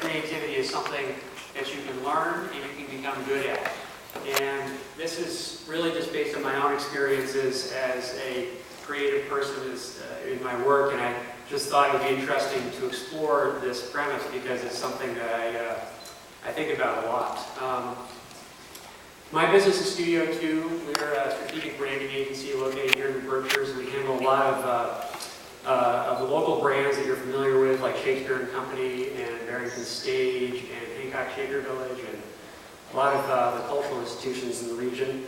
creativity is something that you can learn and you can become good at. And this is really just based on my own experiences as a creative person in my work, and I just thought it would be interesting to explore this premise because it's something that I think about a lot. My business is Studio 2. We're a strategic branding agency located here in the Berkshires. We handle a lot of the local brands that you're familiar with, like Shakespeare and Company and Barrington Stage and Hancock Shaker Village and a lot of the cultural institutions in the region.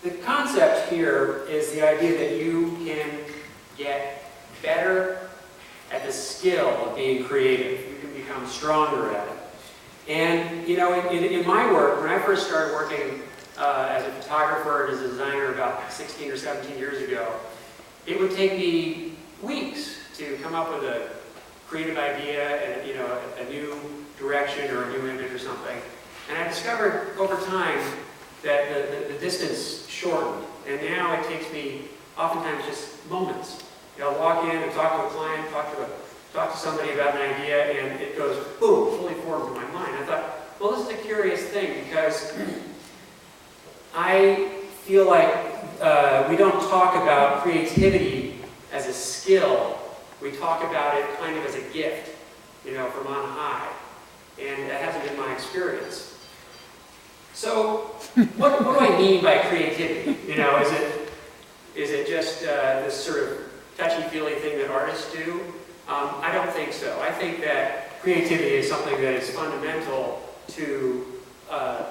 The concept here is the idea that you can get better at the skill of being creative. You can become stronger at it. And, you know, in my work, when I first started working as a photographer and as a designer about 16 or 17 years ago, it would take me weeks to come up with a creative idea and, you know, a new direction or a new image or something. And I discovered over time that the distance shortened. And now it takes me oftentimes just moments. You know, I'll walk in and talk to a client, talk to somebody about an idea, and it goes, boom, fully formed in my mind. I thought, well, this is a curious thing because I feel like we don't talk about creativity as a skill. We talk about it kind of as a gift, you know, from on high. And that hasn't been my experience. So, what do I mean by creativity? You know, is it just this sort of touchy-feely thing that artists do? I don't think so. I think that creativity is something that is fundamental to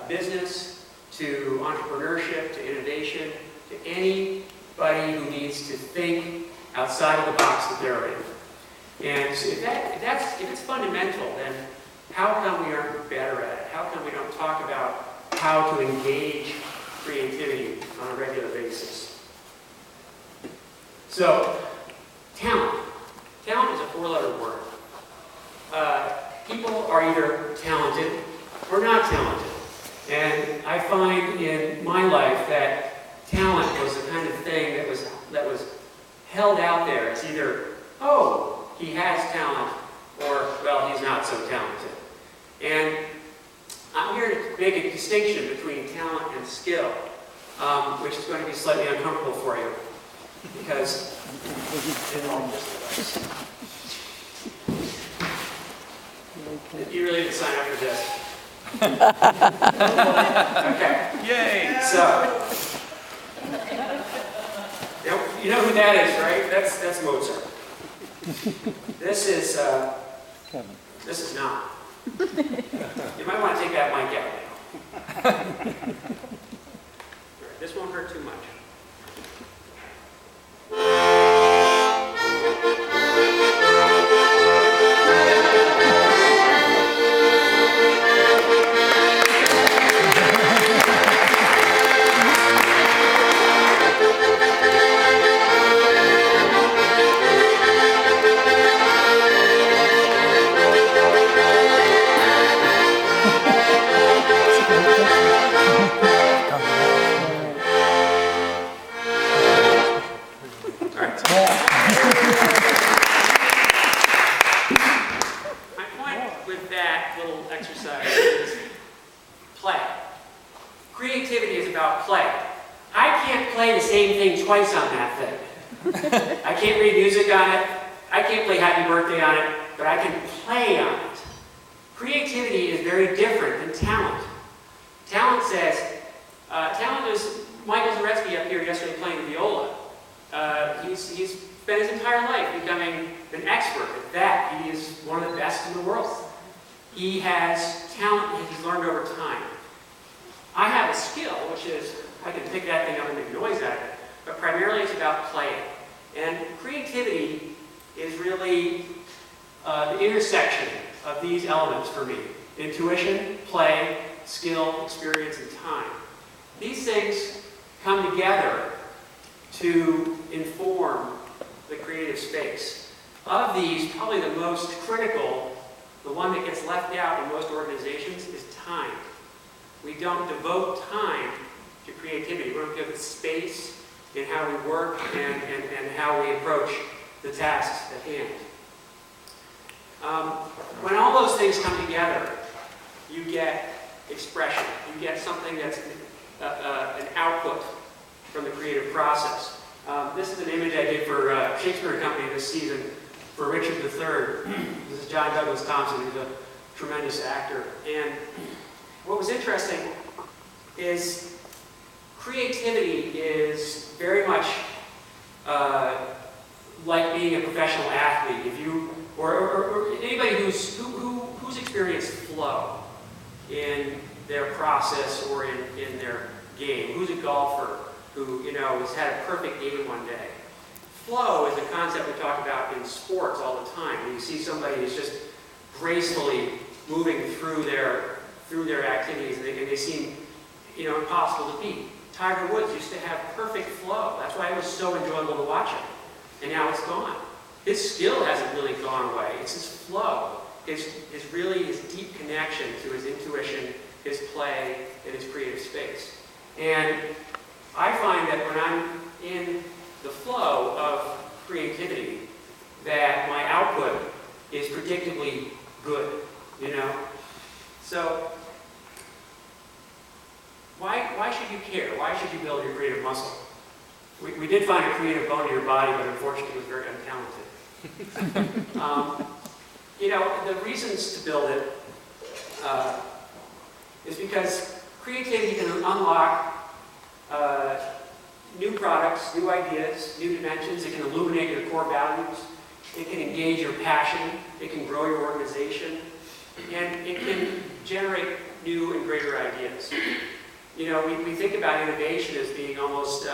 business, to entrepreneurship, to innovation, to anybody who needs to think outside of the box that they're in. And so if it's fundamental, then how come we aren't better at it? How come we don't talk about how to engage creativity on a regular basis? So, talent. Talent is a four-letter word. People are either talented or not talented. And I find in my life that talent was the kind of thing that was held out there. It's either, oh, he has talent, or, well, he's not so talented. And I'm here to make a distinction between talent and skill, which is going to be slightly uncomfortable for you, because you really didn't sign up for this. Okay. Yay! So, you know who that is, right? That's Mozart. This is not. You might want to take that mic out now. This won't hurt too much. Twice on that thing. I can't read music on it. I can't play Happy Birthday on it, but I can play on it. Creativity is very different than talent. Talent says, talent is Michael Zaretsky up here yesterday playing the viola. He's spent his entire life becoming an expert at that. He is one of the best in the world. He has talent that he's learned over time. I have a skill, which is I can pick that thing up and make noise out of it. But primarily it's about playing. And creativity is really the intersection of these elements for me. Intuition, play, skill, experience, and time. These things come together to inform the creative space. Of these, probably the most critical, the one that gets left out in most organizations, is time. We don't devote time to creativity. We don't give it space in how we work and how we approach the tasks at hand. When all those things come together, you get expression. You get something that's an output from the creative process. This is an image I did for Shakespeare Company this season for Richard III. This is John Douglas Thompson, who's a tremendous actor. And what was interesting is creativity is very much like being a professional athlete. If you or anybody who's experienced flow in their process or in their game. Who's a golfer who, has had a perfect game one day? Flow is a concept we talk about in sports all the time. When you see somebody who's just gracefully moving through their activities and they seem, impossible to beat. Tiger Woods used to have perfect flow. That's why it was so enjoyable to watch him. And now it's gone. His skill hasn't really gone away. It's his flow. His deep connection to his intuition, his play, and his creative space. And I find that when I'm in the flow of creativity, that my output is predictably good, So, why should you care? Why should you build your creative muscle? We did find a creative bone in your body, but unfortunately it was very untalented. The reasons to build it is because creativity can unlock new products, new ideas, new dimensions. It can illuminate your core values. It can engage your passion. It can grow your organization. And it can generate new and greater ideas. We think about innovation as being almost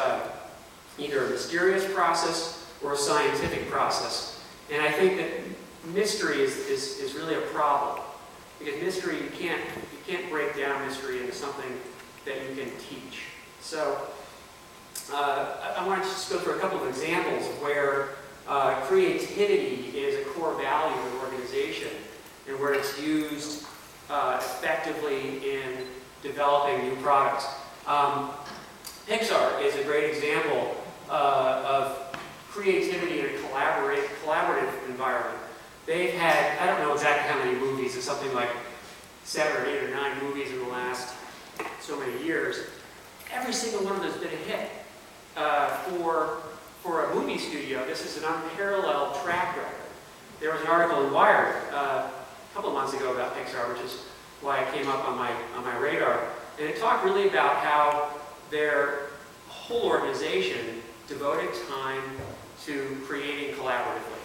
either a mysterious process or a scientific process. And I think that mystery is really a problem. Because mystery, you can't break down mystery into something that you can teach. So I want to just go through a couple of examples of where creativity is a core value of an organization and where it's used effectively in developing new products. Pixar is a great example of creativity in a collaborative environment. They've had, I don't know exactly how many movies, it's something like 7 or 8 or 9 movies in the last so many years. Every single one of those been a hit. For a movie studio, this is an unparalleled track record. There was an article in Wired a couple of months ago about Pixar, which is why it came up on my radar. And it talked really about how their whole organization devoted time to creating collaboratively.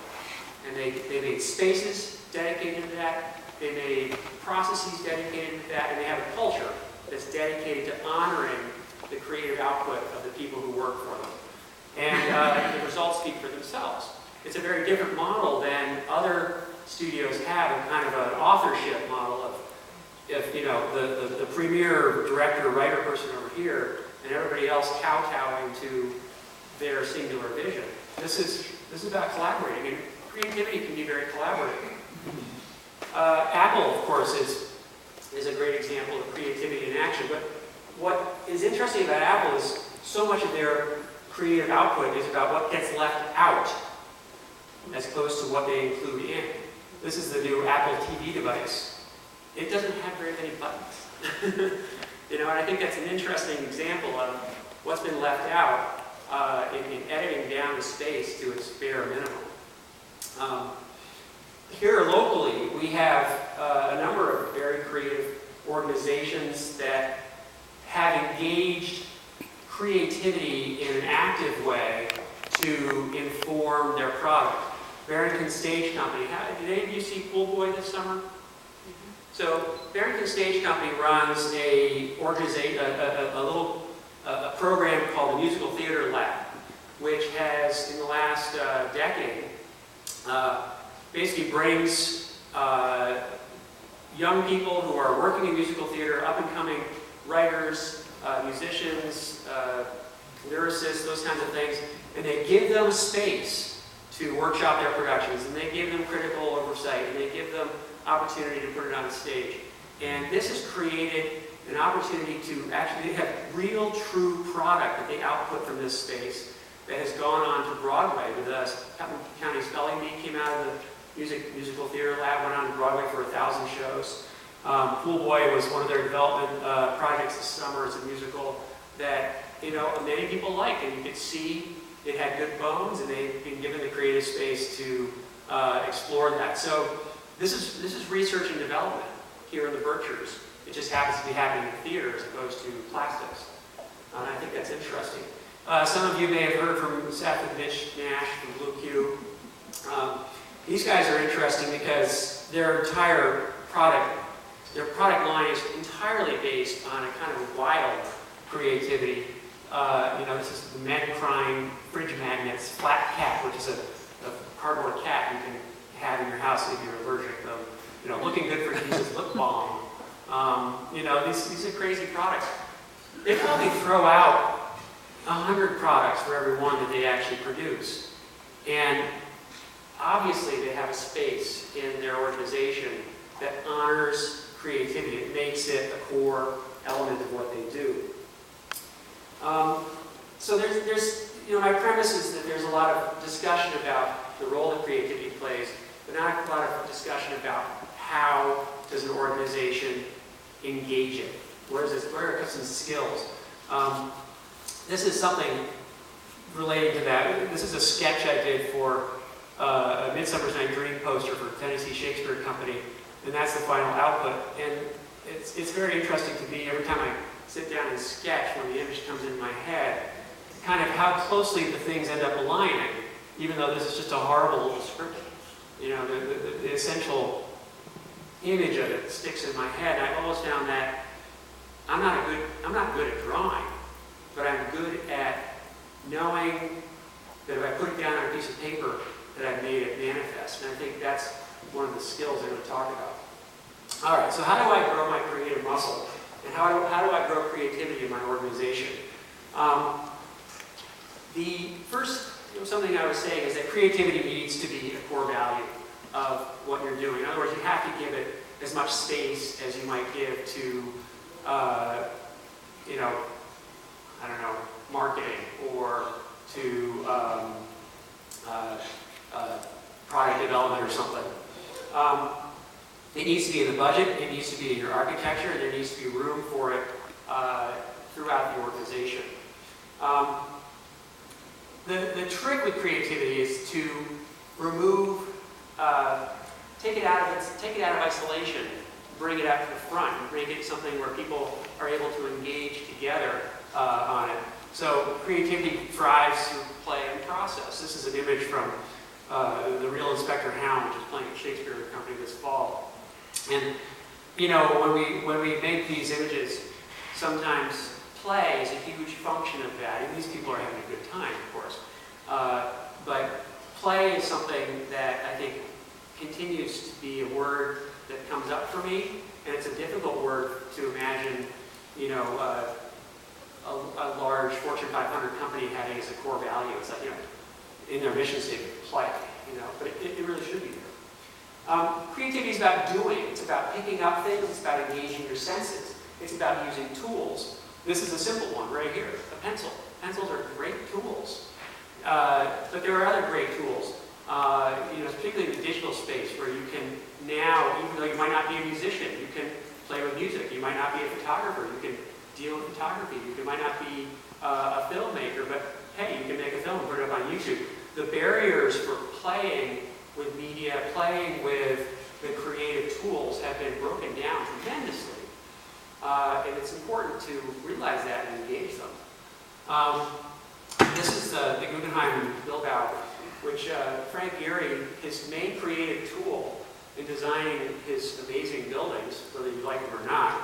And they made spaces dedicated to that. They made processes dedicated to that. And they have a culture that's dedicated to honoring the creative output of the people who work for them. And the results speak for themselves. It's a very different model than other studios have, a kind of an authorship model of, if the premier director, writer person over here, and everybody else kowtowing to their singular vision. This is about collaborating, and creativity can be very collaborative. Apple, of course, is a great example of creativity in action. But what is interesting about Apple is so much of their creative output is about what gets left out as opposed to what they include in. This is the new Apple TV device. It doesn't have very many buttons. And I think that's an interesting example of what's been left out in editing down the space to its bare minimum. Here locally, we have a number of very creative organizations that have engaged creativity in an active way to inform their product. Barrington Stage Company. Did any of you see Pool Boy this summer? So Barrington Stage Company runs a program called the Musical Theater Lab, which has, in the last decade, basically brings young people who are working in musical theater, up-and-coming writers, musicians, lyricists, those kinds of things, and they give them a space to workshop their productions, and they give them critical oversight, and they give them opportunity to put it on the stage. And this has created an opportunity to actually have real, true product that they output from this space that has gone on to Broadway with Putnam County Spelling Bee came out of the musical theater lab, went on to Broadway for 1,000 shows. Pool Boy was one of their development projects this summer. It's a musical that many people like, and you could see it had good bones, and they've been given the creative space to explore that. So this is research and development here in the Berkshires. It just happens to be happening in theater as opposed to plastics. And I think that's interesting. Some of you may have heard from Seth and Mitch Nash from Blue Q. These guys are interesting because their product line is entirely based on a kind of wild creativity. This is the Men Crying Fridge Magnets Flat Cat, which is a cardboard cat you can have in your house if you're allergic. Looking good for Jesus lip balm. These are crazy products. They probably throw out 100 products for every one that they actually produce. And obviously they have a space in their organization that honors creativity. It makes it a core element of what they do. So there's my premise is that there's a lot of discussion about the role that creativity plays, but not a lot of discussion about how does an organization engage it. Where are some skills? This is something related to that. This is a sketch I did for a Midsummer's Night Dream poster for Tennessee Shakespeare Company, and that's the final output. And it's very interesting to me every time I sit down and sketch when the image comes in my head, kind of how closely the things end up aligning, even though this is just a horrible little description. The essential image of it sticks in my head. And I've always found that I'm not good at drawing, but I'm good at knowing that if I put it down on a piece of paper, that I've made it manifest. And I think that's one of the skills I'm going to talk about. All right, so how do I grow my creative muscle? And how do I grow creativity in my organization? The first something I was saying is that creativity needs to be a core value of what you're doing. In other words, you have to give it as much space as you might give to, marketing or to product development or something. It needs to be in the budget, it needs to be in your architecture, and there needs to be room for it throughout the organization. The trick with creativity is to remove, take it out of isolation, bring it out to the front, and make it something where people are able to engage together on it. So creativity thrives through play and process. This is an image from the Real Inspector Hound, which is playing at Shakespeare Company this fall. And when we make these images, sometimes play is a huge function of that. And these people are having a good time, of course. But play is something that I think continues to be a word that comes up for me, and it's a difficult word to imagine, a large Fortune 500 company having as a core value. It's like, in their mission statement, play, but it really should be there. Creativity is about doing. It's about picking up things. It's about engaging your senses. It's about using tools. This is a simple one right here, a pencil. Pencils are great tools. But there are other great tools, particularly in the digital space where you can now, even though you might not be a musician, you can play with music. You might not be a photographer. You can deal with photography. You might not be a filmmaker, but hey, you can make a film and put it up on YouTube. The barriers for playing with media, playing with the creative tools have been broken down tremendously. And it's important to realize that and engage them. This is the Guggenheim in Bilbao, which Frank Gehry, his main creative tool in designing his amazing buildings, whether you like them or not,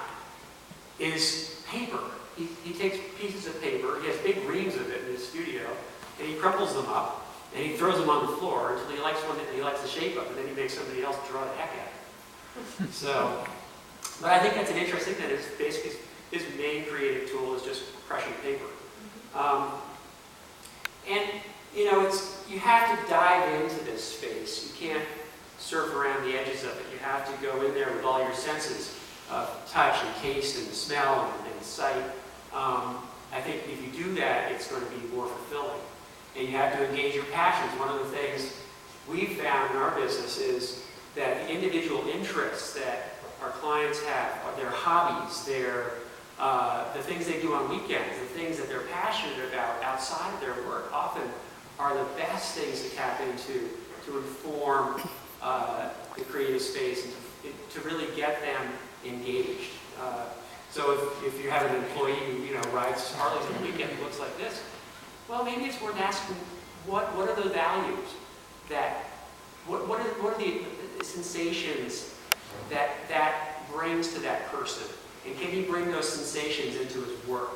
is paper. He takes pieces of paper, he has big reams of it in his studio, and he crumples them up, and he throws them on the floor until he likes one that he likes the shape of, and then he makes somebody else draw the heck at it. So, but I think that's an interesting thing, that it's basically his main creative tool is just crushing paper. You have to dive into this space. You can't surf around the edges of it. You have to go in there with all your senses of touch and taste and smell and sight. I think if you do that, it's going to be more fulfilling. and you have to engage your passions. One of the things we've found in our business is that the individual interests that our clients have, their hobbies, the things they do on weekends, the things that they're passionate about outside of their work, often are the best things to tap into to inform the creative space and to really get them engaged. So if you have an employee who rides Harleys on the weekend who looks like this, well, maybe it's worth asking what are the values what are the sensations that brings to that person, and can he bring those sensations into his work?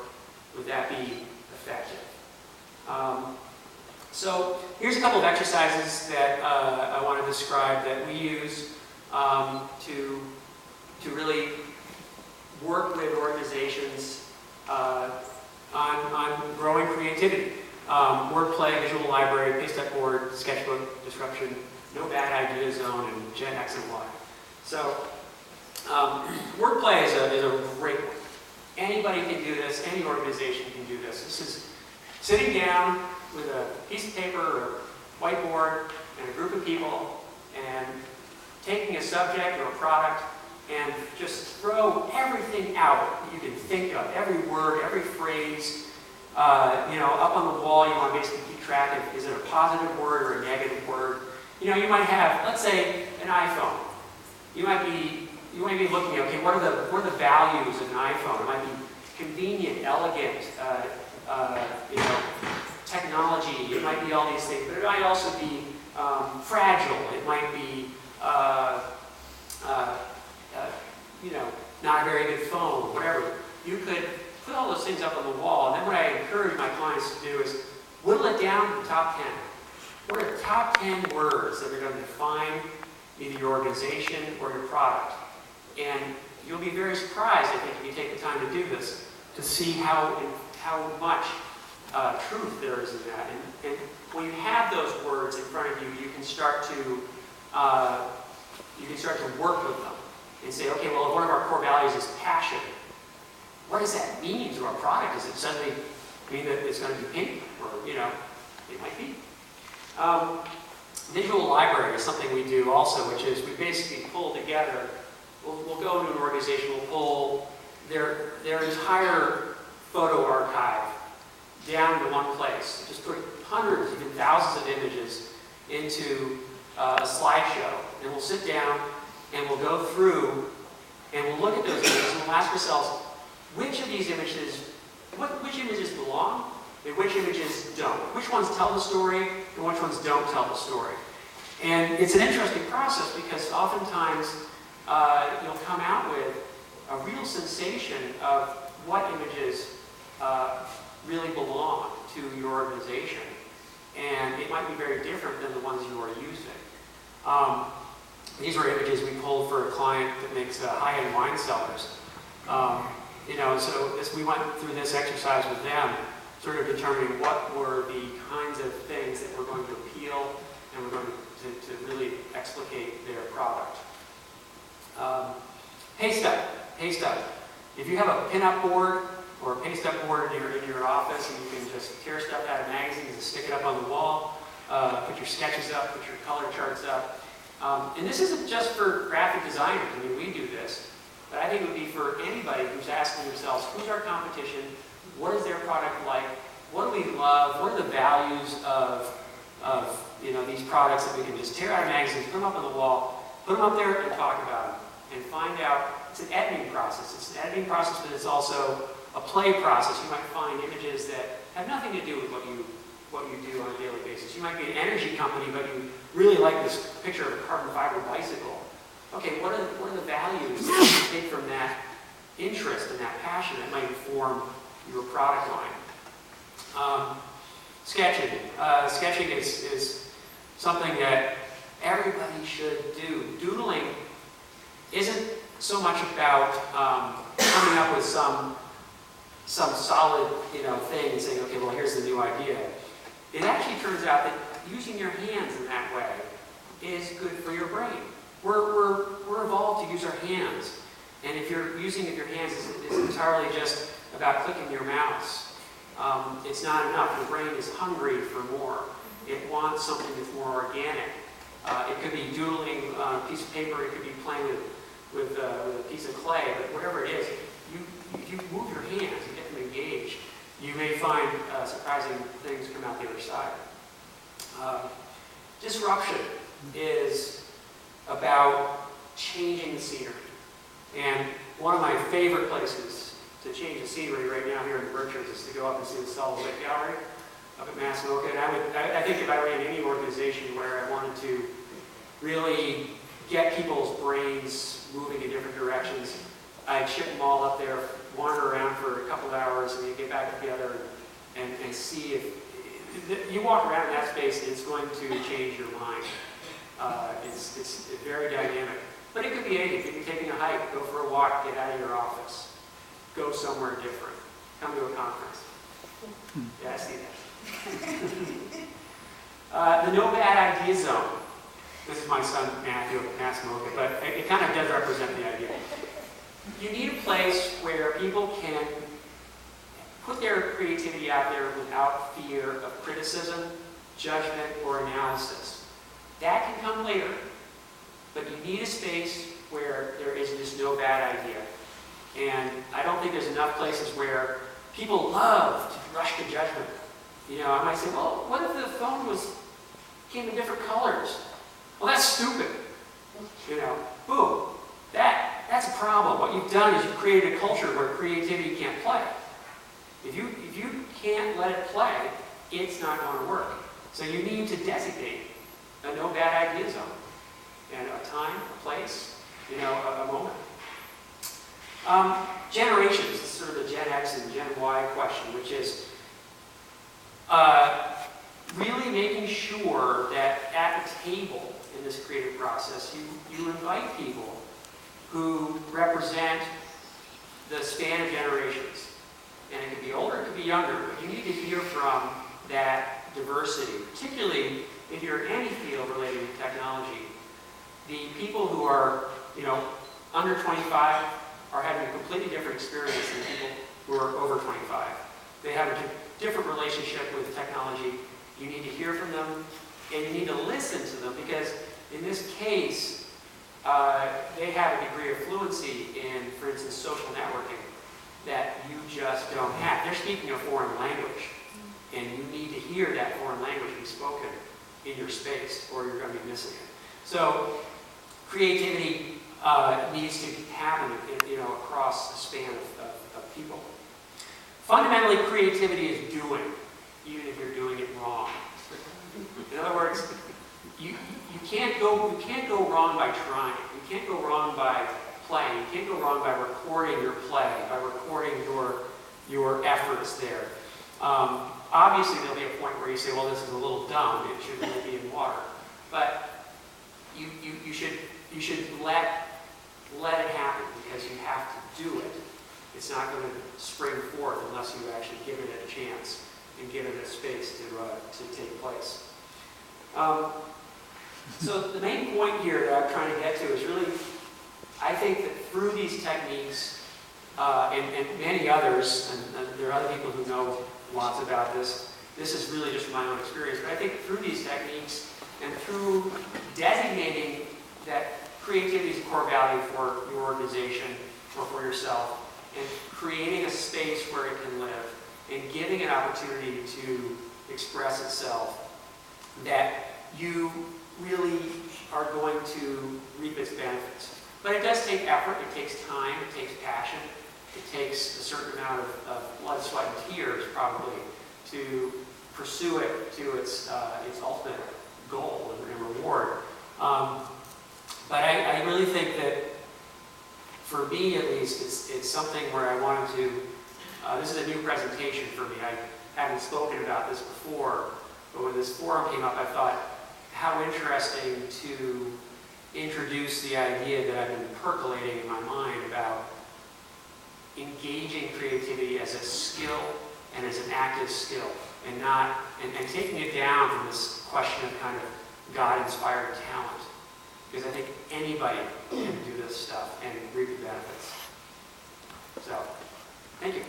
Would that be effective? So here's a couple of exercises that I want to describe that we use to really work with organizations on growing creativity. Wordplay, visual library, paste-up board, sketchbook, disruption, no bad idea zone, and Gen X and Y. So wordplay is a great one. Anybody can do this. Any organization can do this. This is sitting down with a piece of paper or whiteboard and a group of people and taking a subject or a product and just throw everything out that you can think of, every word, every phrase, up on the wall. You want to basically keep track of, is it a positive word or a negative word? You might have, let's say, an iPhone. You might be looking at, okay, what are the values of an iPhone? It might be convenient, elegant, technology. It might be all these things, but it might also be fragile. It might be, not a very good phone, whatever. You could put all those things up on the wall, and then what I encourage my clients to do is whittle it down to the top 10. What are the top 10 words that are going to define either your organization or your product? And you'll be very surprised, I think, if you take the time to do this, to see how much truth there is in that. And when you have those words in front of you, you can start to work with them and say, okay, well, if one of our core values is passion, what does that mean to our product? Does it suddenly mean that it's going to be pink? Or, it might be. Visual library is something we do also, which is we basically pull together, we'll go into an organization, we'll pull their entire photo archive down to one place. Just put hundreds, even thousands of images into a slideshow, and we'll sit down and we'll go through and we'll look at those images and we'll ask ourselves, which of these images, which images belong and which images don't? Which ones tell the story and which ones don't tell the story? And it's an interesting process because oftentimes you'll come out with a real sensation of what images really belong to your organization. And it might be very different than the ones you are using. These were images we pulled for a client that makes high-end wine cellars. So we went through this exercise with them, sort of determining what were the kinds of things that were going to appeal and were going to really explicate their product. Paste up. If you have a pin-up board or a paste-up board in your office and you can just tear stuff out of magazines and stick it up on the wall, put your sketches up, put your color charts up. And this isn't just for graphic designers. I mean, we do this. But I think it would be for anybody who's asking themselves, who's our competition? What is their product like? What do we love? What are the values of these products that we can just tear out of magazines, put them up on the wall, put them up there and talk about them, and find out. It's an editing process. It's an editing process, but it's also a play process. You might find images that have nothing to do with what you do on a daily basis. You might be an energy company, but you really like this picture of a carbon fiber bicycle. Okay, what are the values that you take from that interest and that passion that might inform your product line? Sketching. Sketching is something that everybody should do. Doodling isn't so much about coming up with some solid thing and saying, okay, well, here's the new idea. It actually turns out that using your hands in that way is good for your brain. We're evolved to use our hands. And if you're using your hands is entirely just about clicking your mouse it's not enough. The brain is hungry for more. It wants something that's more organic. It could be doodling on a piece of paper. It could be playing with a piece of clay. But whatever it is, if you move your hands and get them engaged, you may find surprising things come out the other side. Disruption is about changing the scenery. And one of my favorite places to change the scenery right now here in the Berkshires is to go up and see the Sullivan Gallery up at Mass MoCA. And I think if I ran any organization where I wanted to really get people's brains moving in different directions, I'd ship them all up there, wander around for a couple of hours, and then get back together and see if you walk around in that space, and it's going to change your mind. It's very dynamic. But it could be anything. It could be taking a hike, go for a walk, get out of your office, go somewhere different, come to a conference. Yeah, I see that. The no bad idea zone. This is my son Matthew at Mass MoCA, but it kind of does represent the idea. You need a place where people can put their creativity out there without fear of criticism, judgment, or analysis. That can come later, but you need a space where there is just no bad idea. And I don't think there's enough places where people love to rush to judgment. You know, I might say, well, what if the phone came in different colors? Well, that's stupid. You know, boom. That's a problem. What you've done is you've created a culture where creativity can't play. If you can't let it play, it's not going to work. So you need to designate a no bad idea zone. And a time, a place, you know, a moment. Generations, this is sort of the Gen X and Gen Y question, which is really making sure that at the table in this creative process, you invite people who represent the span of generations. And it could be older, it could be younger, but you need to hear from that diversity, particularly if you're in any field related to technology. The people who are, you know, under 25 are having a completely different experience than people who are over 25. They have a different relationship with technology. You need to hear from them, and you need to listen to them, because in this case, they have a degree of fluency in, for instance, social networking that you just don't have. They're speaking a foreign language, and you need to hear that foreign language be spoken in your space, or you're going to be missing it. So creativity needs to happen, you know, across the span of people. Fundamentally, creativity is doing, even if you're doing it wrong. In other words, you can't go wrong by trying. You can't go wrong by playing. You can't go wrong by recording your play, by recording your efforts there. Obviously, there'll be a point where you say, well, this is a little dumb. It should really be in water. But you should let it happen, because you have to do it. It's not going to spring forth unless you actually give it a chance and give it a space to take place. So the main point here that I'm trying to get to is really, I think that through these techniques and many others, and there are other people who know lots about this, this is really just my own experience, but I think through these techniques and through designating that creativity is a core value for your organization or for yourself, and creating a space where it can live, and giving it opportunity to express itself, that you really are going to reap its benefits. But it does take effort, it takes time, it takes passion, it takes a certain amount of blood, sweat, and tears probably to pursue it to its ultimate goal and reward. But I really think that, for me at least, it's something where I wanted to, this is a new presentation for me. I haven't spoken about this before, but when this forum came up, I thought, how interesting to introduce the idea that I've been percolating in my mind about engaging creativity as a skill and as an active skill, and taking it down from this question of kind of God-inspired talent. Because I think anybody can do this stuff and reap the benefits. So, thank you.